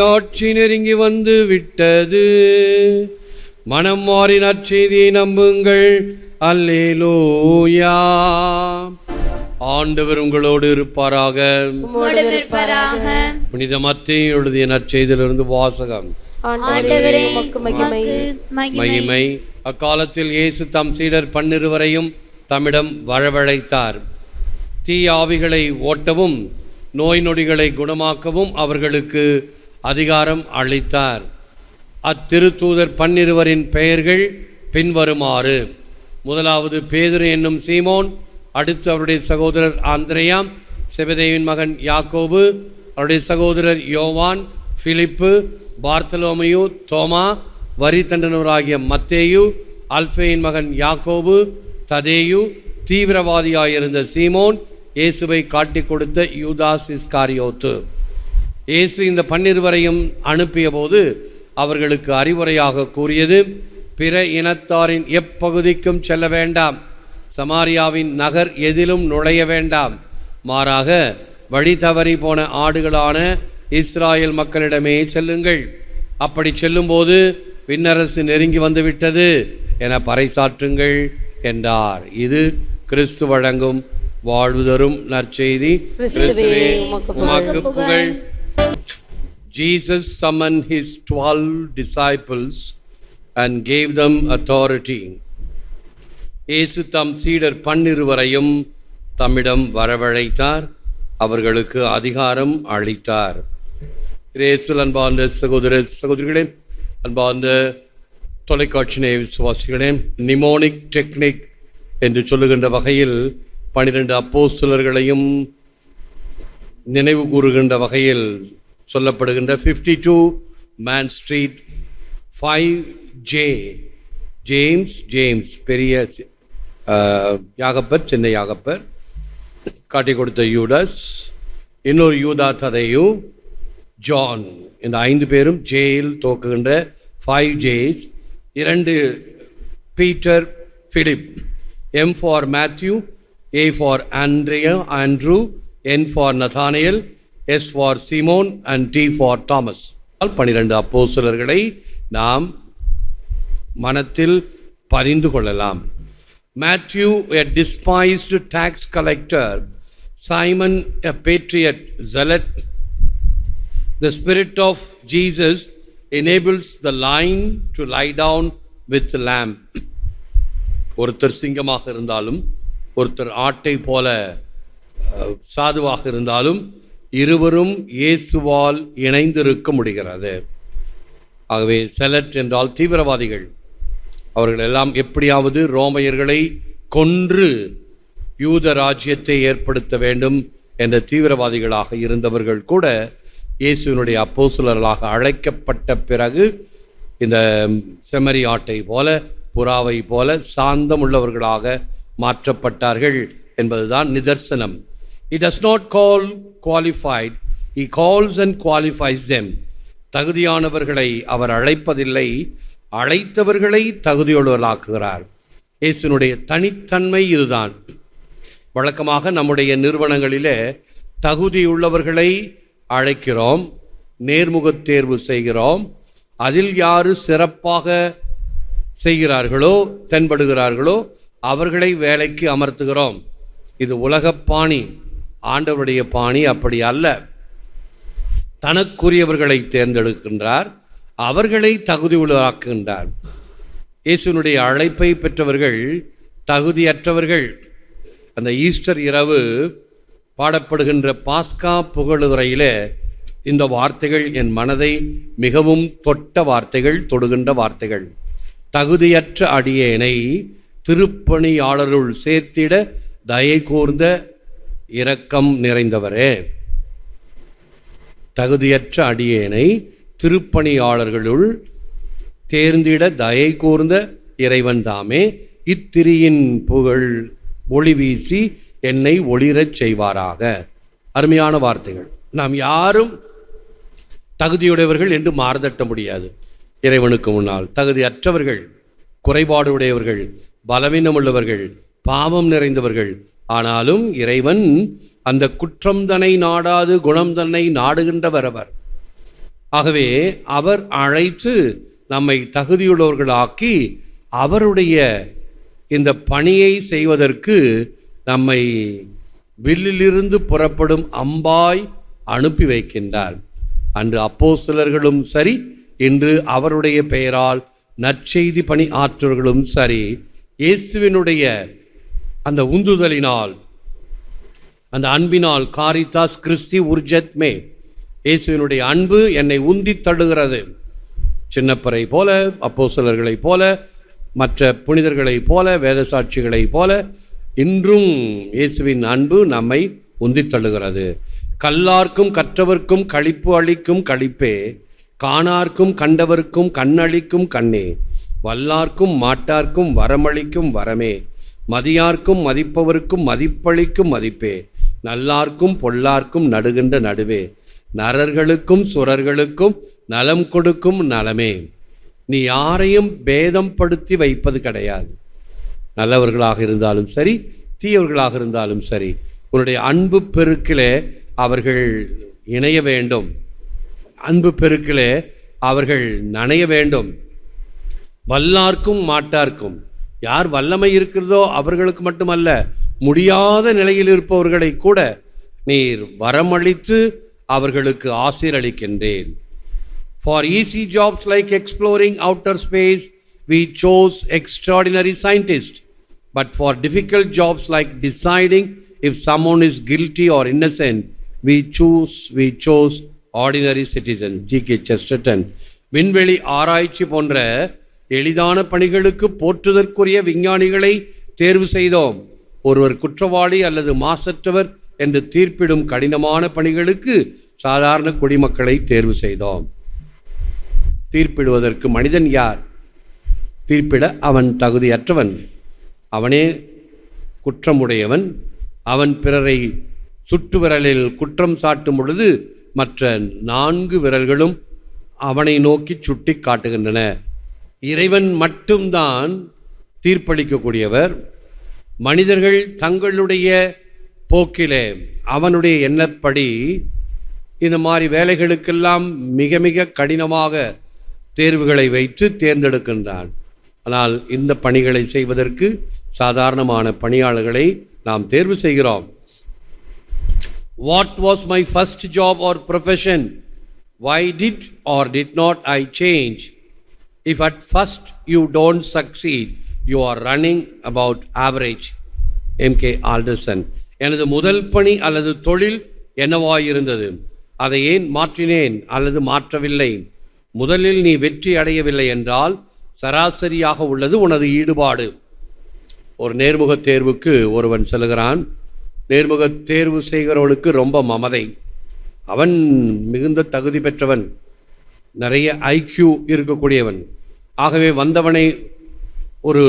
ஆட்சி நெருங்கி வந்து விட்டது. மனம் மாறி நற்செய்தியை நம்புங்கள். அல்லேலூயா. ஆண்டவர் உங்களோடு இருப்பாராக. புனித மத்தேயு எழுதிய நற்செய்தியிலிருந்து வாசகம். மகிமை. அக்காலத்தில் இயேசு தம் சீடர் 12 தம்மிடம் வரவழைத்தார். தீய ஆவிகளை ஓட்டவும் நோய் நொடிகளை குணமாக்கவும் அவர்களுக்கு அதிகாரம் அளித்தார். அத்திருத்தூதர் 12 பெயர்கள் பின்வருமாறு: முதலாவது பேதுரு என்னும் சீமோன், அடுத்து அவருடைய சகோதரர் ஆந்திரேயா, செபதேயுவின் மகன் யாக்கோபு, அவருடைய சகோதரர் யோவான், பிலிப்பு, பார்த்தலோமையு, தோமா, வரி தண்டனராகிய மத்தேயு, அல்பேயின் மகன் யாக்கோபு, ததேயு, தீவிரவாதியாயிருந்த சீமோன், இயேசுவை காட்டிக் கொடுத்த யூதாஸ் இஸ்காரியோத்து. இயேசு இந்த 12 அனுப்பிய போது அவர்களுக்கு அறிவுரையாக கூறியது: பிற இனத்தாரின் எப்பகுதிக்கும் செல்ல வேண்டாம், சமாரியாவின் நகர் எதிலும் நுழைய வேண்டாம், மாறாக வழி தவறி போன ஆடுகளான இஸ்ராயேல் மக்களிடமே செல்லுங்கள். அப்படி செல்லும்போது விண்ணரசு நெருங்கி வந்துவிட்டது என பறைசாற்றுங்கள் என்றார். இது கிறிஸ்து வழங்கும் வாழ்வு தரும் நற்செய்தி. Jesus summoned his 12 disciples and gave them authority. இயேசு தம் சீடர் 12 தம்மிடம் வரவழைத்தார், அவர்களுக்கு அதிகாரம் அளித்தார். இயேசுவில் அன்பார்ந்த சகோதர சகோதரிகளே, அன்பார்ந்த தொலைக்காட்சி நேய விசுவாசிகளே, நிமோனிக் டெக்னிக் என்று சொல்லுகின்ற வகையில் 12 அப்போஸ்தலர்களையும் நினைவு கூறுகின்ற வகையில் சொல்லப்படுகின்ற 52 மேன் ஸ்ட்ரீட் 5J, ஜேம்ஸ் பெரிய யாகப்பர், சின்ன யாகப்பர், காட்டி கொடுத்த யூடாஸ், இன்னொரு யூதா ததேயு, ஜான், இந்த 5 பேரும் ஜேயில் தோக்குகின்ற 5 J's. 2 Peter, Philip, M for Matthew, A for Andrew, N for Nathanael, S for Simon and T for Thomas. 12 அப்போஸ்தலர்களை நாம் மனத்தில் பதிந்து கொள்ளலாம். Matthew, a despised tax collector; Simon, a patriot zealot. The spirit of Jesus enables the lion to lie down with the lamb. ஒருத்தர் சிங்கமாக இருந்தாலும் ஒருத்தர் ஆட்டை போல சாதுவாக இருந்தாலும் இருவரும் இயேசுவால் இணைந்திருக்க முடிகிறது. ஆகவே செலட் என்றால் தீவிரவாதிகள். அவர்கள் எல்லாம் எப்படியாவது ரோமையர்களை கொன்று யூத ராஜ்யத்தை ஏற்படுத்த வேண்டும் என்ற தீவிரவாதிகளாக இருந்தவர்கள் கூட இயேசுவினுடைய அப்போஸ்தலர்களாக அழைக்கப்பட்ட பிறகு இந்த செம்மறி ஆட்டை போல, புறாவை போல சாந்தம் உள்ளவர்களாக மாற்றப்பட்டார்கள் என்பதுதான் நிதர்சனம். He does not call qualified, he calls and qualifies them. தகுதியானவர்களை அவர் அழைப்பதில்லை, அழைத்தவர்களை தகுதியுள்ளவர்களாக்குகிறார். இயேசுனுடைய தனித்தன்மை இதுதான். வழக்கமாக நம்முடைய நிறுவனங்களிலே தகுதியுள்ளவர்களை அழைக்கிறோம், நேர்முகத் தேர்வு செய்கிறோம். அதில் யாரு சிறப்பாக செய்கிறார்களோ, தென்படுகிறார்களோ அவர்களை வேலைக்கு அமர்த்துகிறோம். இது உலகப் பாணி. ஆண்டவருடைய பாணி அப்படி அல்ல. தனக்குரியவர்களை தேர்ந்தெடுக்கின்றார், அவர்களை தகுதி உள்ளாக்குகின்றார். இயேசுனுடைய அழைப்பை பெற்றவர்கள் தகுதியற்றவர்கள். அந்த ஈஸ்டர் இரவு பாடப்படுகின்ற பாஸ்கா புகழுரையிலே இந்த வார்த்தைகள் என் மனதை மிகவும் தொட்ட வார்த்தைகள், தொடுகின்ற வார்த்தைகள். தகுதியற்ற அடியேனை திருப்பணியாளருள் சேர்த்திட தயை கூர்ந்த இரக்கம் நிறைந்தவரே. தகுதியற்ற அடியேனை திருப்பணியாளர்களுள் தேர்ந்திட தயை கூர்ந்த இறைவன் தாமே இத்திரியின் புகழ் ஒளி வீசி என்னை ஒளிரச் செய்வாராக. அருமையான வார்த்தைகள். நாம் யாரும் தகுதியுடையவர்கள் என்று மாறுதட்ட முடியாது. இறைவனுக்கு முன்னால் தகுதியற்றவர்கள், குறைபாடு உடையவர்கள், பலவீனம் உள்ளவர்கள், பாவம் நிறைந்தவர்கள். ஆனாலும் இறைவன் அந்த குற்றம் தன்னை நாடாது குணம் தன்னை நாடுகின்றவர். அவர் ஆகவே அவர் அழைத்து நம்மை தகுதியுள்ளவர்களாக்கி அவருடைய இந்த பணியை செய்வதற்கு நம்மை வில்லிலிருந்து புறப்படும் அம்பாய் அனுப்பி வைக்கின்றார். அன்று அப்போஸ்தலர்களும் சரி, இன்று அவருடைய பெயரால் நற்செய்தி பணி ஆற்றவர்களும் சரி, இயேசுவினுடைய அந்த உந்துதலினால், அந்த அன்பினால், காரித்தாஸ் கிறிஸ்தி உர்ஜத் மே, இயேசுவினுடைய அன்பு என்னை உந்தி தள்ளுகிறது. சின்னப்பரை போல, அப்போஸ்தலர்களைப் போல, மற்ற புனிதர்களைப் போல, வேத சாட்சிகளைப் போல இன்றும் இயேசுவின் அன்பு நம்மை உந்தி தள்ளுகிறது. கல்லார்க்கும் கற்றவர்க்கும் களிப்பு அளிக்கும் களிப்பே, காணார்க்கும் கண்டவர்க்கும் கண்ணளிக்கும் கண்ணே, வல்லார்க்கும் மாட்டார்க்கும் வரமளிக்கும் வரமே, மதியார்க்கும் மதிப்பவர்க்கும் மதிப்பளிக்கும் மதிப்பே, நல்லார்க்கும் பொல்லார்க்கும் நடுகின்ற நடுவே, நரர்களுக்கும் சுரர்களுக்கும் நலம் கொடுக்கும் நலமே. நீ யாரையும் பேதம் படுத்தி வைப்பது கிடையாது. நல்லவர்களாக இருந்தாலும் சரி, தீயவர்களாக இருந்தாலும் சரி, உன்னுடைய அன்பு பெருக்கிலே அவர்கள் இணைய வேண்டும், அன்பு பெருக்கிலே அவர்கள் நனைய வேண்டும். வல்லார்க்கும் மாட்டார்க்கும், யார் வல்லமை இருக்கிறதோ அவர்களுக்கு மட்டுமல்ல, முடியாத நிலையில் இருப்பவர்களை கூட நீர் வரமளித்து அவர்களுக்கு ஆசீரளிக்கின்றேன். For easy jobs like exploring outer space, we chose extraordinary scientists. But for difficult jobs like deciding if someone is guilty or innocent, we chose ordinary citizens. G.K. Chesterton. விண்வெளி ஆராய்ச்சி போன்ற எளிதான பணிகளுக்கு போற்றுதற்குரிய விஞ்ஞானிகளை தேர்வு செய்தோம். ஒருவர் குற்றவாளி அல்லது மாசற்றவர் என்று தீர்ப்பிடும் கடினமான பணிகளுக்கு சாதாரண குடிமக்களை தேர்வு செய்தோம். தீர்ப்பிடுவதற்கு மனிதன் யார்? தீர்ப்பிட அவன் தகுதியற்றவன், அவனே குற்றமுடையவன். அவன் பிறரை சுட்டு விரலில் குற்றம் சாட்டும் பொழுது மற்ற 4 விரல்களும் அவனை நோக்கி சுட்டி காட்டுகின்றன. இறைவன் மட்டும்தான் தீர்ப்பளிக்கக்கூடியவர். மனிதர்கள் தங்களுடைய போக்கிலே அவனுடைய எண்ணப்படி இந்த மாதிரி வேலைகளுக்கெல்லாம் மிக மிக கடினமாக தேர்வுகளை வைத்து தேர்ந்தெடுக்கின்றான். ஆனால் இந்த பணிகளை செய்வதற்கு சாதாரணமான பணியாளர்களை நாம் தேர்வு செய்கிறோம். What was my first job or profession? Why did or did not I change? If at first you don't succeed, you are running about average. M.K. Alderson. எனது முதல் பணி அல்லது தொழில் என்னவாயிருந்தது? அதை ஏன் மாற்றினேன் அல்லது மாற்றவில்லை? முதலில் நீ வெற்றி அடையவில்லை என்றால் சராசரியாக உள்ளது உனது ஈடுபாடு. ஒரு நேர்முக தேர்வுக்கு ஒருவன் செல்கிறான். நேர்முக தேர்வு செய்கிறவனுக்கு ரொம்ப மமதை. அவன் மிகுந்த தகுதி பெற்றவன், நிறைய ஐக்யூ இருக்கக்கூடியவன். ஆகவே வந்தவனை ஒரு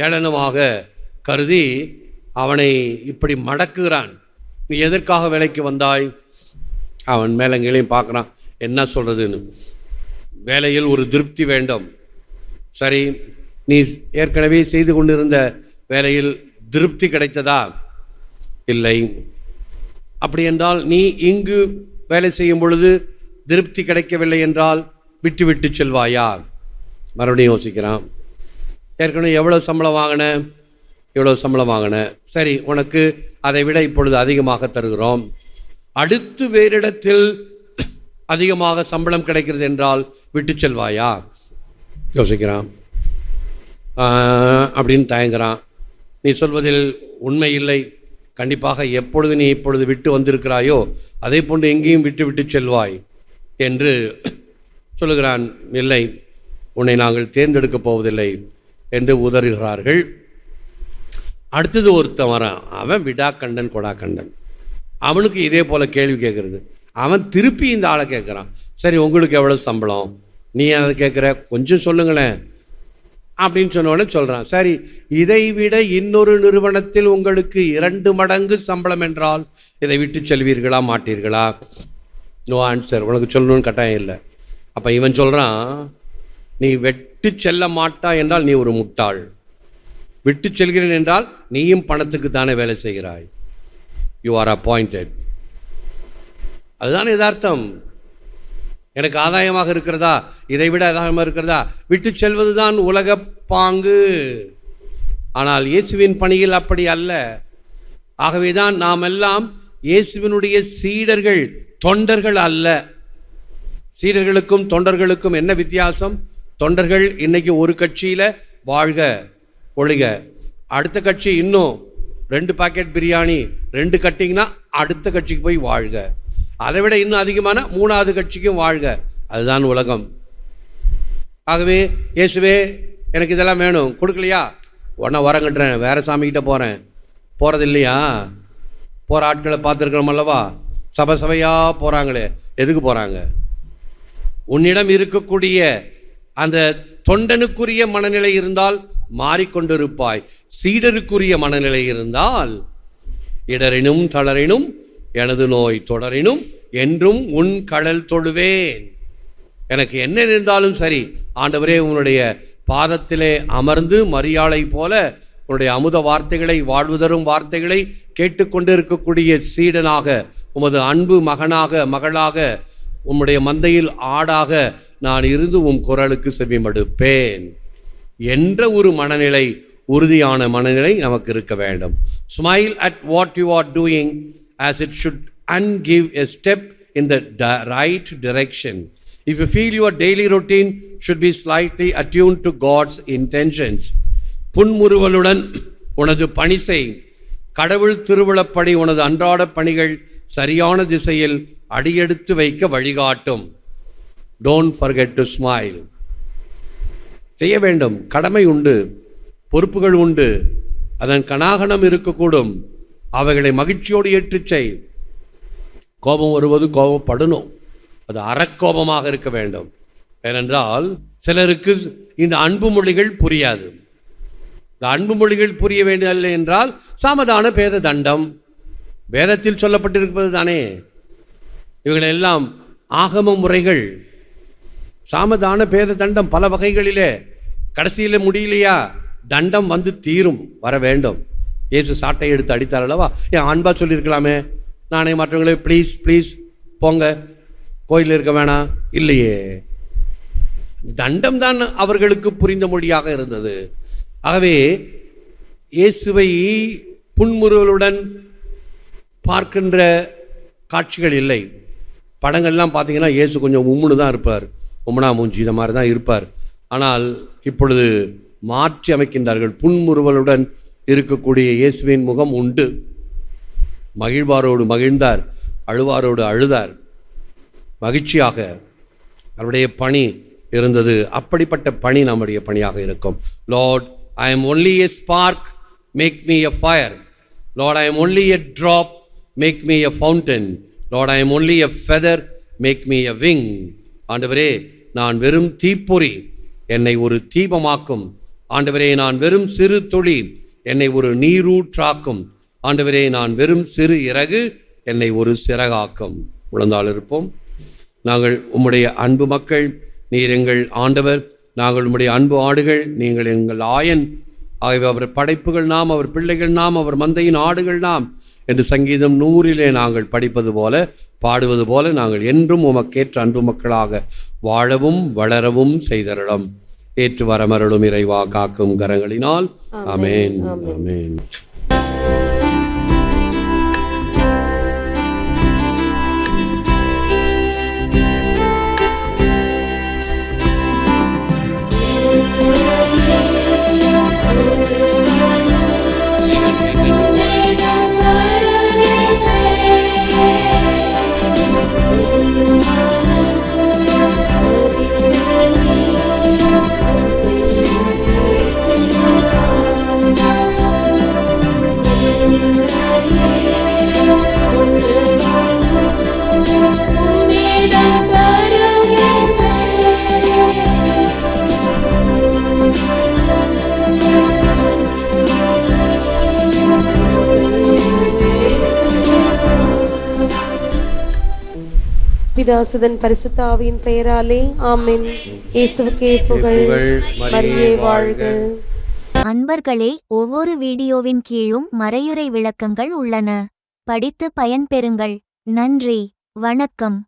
ஏளனமாக கருதி அவனை இப்படி மடக்குகிறான். நீ எதற்காக வேலைக்கு வந்தாய்? அவன் மேலங்களையும் பார்க்குறான், என்ன சொல்கிறதுன்னு. வேலையில் ஒரு திருப்தி வேண்டும். சரி, நீ ஏற்கனவே செய்து கொண்டிருந்த வேலையில் திருப்தி கிடைத்ததா? இல்லை. அப்படி என்றால் நீ இங்கு வேலை செய்யும் பொழுது திருப்தி கிடைக்கவில்லை என்றால் விட்டு விட்டு செல்வாயா? மறுபடியும் யோசிக்கிறான். ஏற்கனவே எவ்வளோ சம்பளம் வாங்கின? இவ்வளோ சம்பளம் வாங்கின. சரி, உனக்கு அதை விட இப்பொழுது அதிகமாக தருகிறோம். அடுத்து வேறு இடத்தில் அதிகமாக சம்பளம் கிடைக்கிறது என்றால் விட்டு செல்வாயா? யோசிக்கிறான். அப்படின்னு தயங்குறான். நீ சொல்வதில் உண்மை இல்லை. கண்டிப்பாக எப்பொழுது நீ இப்பொழுது விட்டு வந்திருக்கிறாயோ அதே போன்று எங்கேயும் விட்டு விட்டு செல்வாய் என்று சொல்லுகிறான். இல்லை, உன்னை நாங்கள் தேர்ந்தெடுக்கப் போவதில்லை என்று உதறுகிறார்கள். அடுத்தது ஒருத்தன் வரான். அவன் விடாக்கண்டன் கொடாக்கண்டன். அவனுக்கு இதே போல் கேள்வி கேட்குறது. அவன் திருப்பி இந்த ஆளை கேட்குறான். சரி, உங்களுக்கு எவ்வளோ சம்பளம்? நீ அதை கேட்குற, கொஞ்சம் சொல்லுங்களேன் அப்படின்னு சொன்னோடனே சொல்கிறான். சரி, இதை விட இன்னொரு நிறுவனத்தில் உங்களுக்கு 2 மடங்கு சம்பளம் என்றால் இதை விட்டு செல்வீர்களா மாட்டீர்களா? No answer. உனக்கு சொல்லணும்னு கட்டாயம் இல்லை. அப்போ இவன் சொல்கிறான், நீ விட்டு செல்ல மாட்டா என்றால் நீ ஒரு முட்டாள். விட்டு செல்கிறேன் என்றால் நீயும் பணத்துக்கு தானே வேலை செய்கிறாய். You are appointed. அதுதான் யதார்த்தம். எனக்கு ஆதாயமாக இருக்கிறதா, இதைவிட ஆதாயமாக இருக்கிறதா, விட்டு செல்வதுதான் உலக பாங்கு. ஆனால் இயேசுவின் பணியில் அப்படி அல்ல. ஆகவேதான் நாம் எல்லாம் இயேசுவினுடைய சீடர்கள், தொண்டர்கள் அல்ல. சீடர்களுக்கும் தொண்டர்களுக்கும் என்ன வித்தியாசம்? தொண்டர்கள் இன்னைக்கு ஒரு கட்சியில வாழ்க ஒழிக, அடுத்த கட்சி இன்னும் 2 பாக்கெட் பிரியாணி 2 கட்டிங்கன்னா அடுத்த கட்சிக்கு போய் வாழ்க, அதை விட இன்னும் அதிகமான 3வது கட்சிக்கும் வாழ்க. அதுதான் உலகம். ஆகவே இயேசுவே எனக்கு இதெல்லாம் வேணும், கொடுக்கலையா உடனே வரங்கட்டுறேன், வேற சாமிக்கிட்ட போகிறேன். போகிறது இல்லையா? போகிற ஆட்களை பார்த்துருக்கிறோம் அல்லவா? சபையா போகிறாங்களே, எதுக்கு போகிறாங்க? உன்னிடம் இருக்கக்கூடிய அந்த தொண்டனுக்குரிய மனநிலை இருந்தால் மாறிக்கொண்டிருப்பாய். சீடருக்குரிய மனநிலை இருந்தால் இடரினும் தளரினும் எனது நோய் தொடரினும் என்றும் உன் கடல் தொழுவேன். எனக்கு என்ன இருந்தாலும் சரி, ஆண்டவரே உன்னுடைய பாதத்திலே அமர்ந்து மரியாளை போல உன்னுடைய அமுத வார்த்தைகளை, வாழ்வு தரும் வார்த்தைகளை கேட்டுக்கொண்டு இருக்கக்கூடிய சீடனாக, உமது அன்பு மகனாக மகளாக, உம்முடைய மந்தையில் ஆடாக நான் இருந்து உம் குரலுக்கு செவிமடுப்பேன் என்ற ஒரு மனநிலை, உறுதியான மனநிலை நமக்கு இருக்க வேண்டும். Smile at what you are doing as it should and give a step in the right direction. If you feel your daily routine should be slightly attuned to God's intentions. புன்முறுவலுடன் உனது பணி செய். கடவுள் திருவிழப்படி உனது அன்றாட பணிகள் சரியான திசையில் அடியெடுத்து வைக்க வழிகாட்டும். Don't forget to smile. செய்ய வேண்டும், கடமை உண்டு, பொறுப்புகள் உண்டு, அதன் கனாகனம் இருக்கக்கூடும், அவைகளை மகிழ்ச்சியோடு ஏற்றுச் செய். கோபம் வருவது கோபப்படணும், அது அறக்கோபமாக இருக்க வேண்டும். ஏனென்றால் சிலருக்கு இந்த அன்பு மொழிகள் புரியாது. இந்த அன்பு மொழிகள் புரிய வேண்டியதில்லை என்றால் சாமதான பேத தண்டம் வேதத்தில் சொல்லப்பட்டிருப்பது தானே. இவைகளெல்லாம் ஆகம முறைகள். சாமதான பேத தண்டம் பல வகைகளிலே, கடைசியில் முடியலையா தண்டம் வந்து தீரும், வர வேண்டும். இயேசு சாட்டை எடுத்து அடித்தார் அல்லவா? ஏன் அன்பா சொல்லியிருக்கலாமே, நானே மற்றவங்களே ப்ளீஸ் ப்ளீஸ் போங்க, கோயிலில் இருக்க வேணாம். இல்லையே, தண்டம் தான் அவர்களுக்கு புரிந்த மொழியாக இருந்தது. ஆகவே இயேசுவை புன்முறுவலுடன் பார்க்கின்ற காட்சிகள் இல்லை. படங்கள்லாம் பார்த்தீங்கன்னா இயேசு கொஞ்சம் உம்முன்னு தான் இருப்பார், உம்முனா மூஞ்சி இந்த மாதிரி தான் இருப்பார். ஆனால் இப்பொழுது மாற்றி அமைக்கின்றார்கள். புன்முறுவலுடன் இருக்கக்கூடிய இயேசுவின் முகம் உண்டு. மகிழ்வாரோடு மகிழ்ந்தார், அழுவாரோடு அழுதார். மகிழ்ச்சியாக அவருடைய பணி இருந்தது. அப்படிப்பட்ட பணி நம்முடைய பணியாக இருக்கும். Lord, I am only a spark, make me a fire. Lord, I am only a drop, make me a fountain. Lord, I am only a feather, make me a wing. ஆண்டவரே, நான் வெறும் தீப்பொறி, என்னை ஒரு தீபமாக்கும். ஆண்டவரே, நான் வெறும் சிறு துளி, என்னை ஒரு நீரூற்றாக்கும். ஆண்டவரே, நான் வெறும் சிறு இறகு, என்னை ஒரு சிறகாக்கும். உழந்தால் இருப்போம். நாங்கள் உம்முடைய அன்பு மக்கள், நீர் எங்கள் ஆண்டவர், நாங்கள் உம்முடைய அன்பு ஆடுகள், நீங்கள் எங்கள் ஆயன். ஆகவே அவர் படைப்புகள் நாம், அவர் பிள்ளைகள் நாம், அவர் மந்தையின் ஆடுகள் நாம் என்று சங்கீதம் 100 நாங்கள் படிப்பது போல, பாடுவது போல நாங்கள் என்றும் உமக்கேற்ற அன்பு மக்களாக வாழவும் வளரவும் செய்தருளும். ஏற்று வரமருளும் இறைவா, காக்கும் கரங்களினால். ஆமென், ஆமென். பிதாசுதன் பரிசுத்த ஆவியின் பெயராலே ஆமென். இயேசுவுக்கே புகழ், மரியே வாழ்க. அன்பர்களே, ஒவ்வொரு வீடியோவின் கீழும் மறையுரை விளக்கங்கள் உள்ளன. படித்து பயன்பெறுங்கள். நன்றி, வணக்கம்.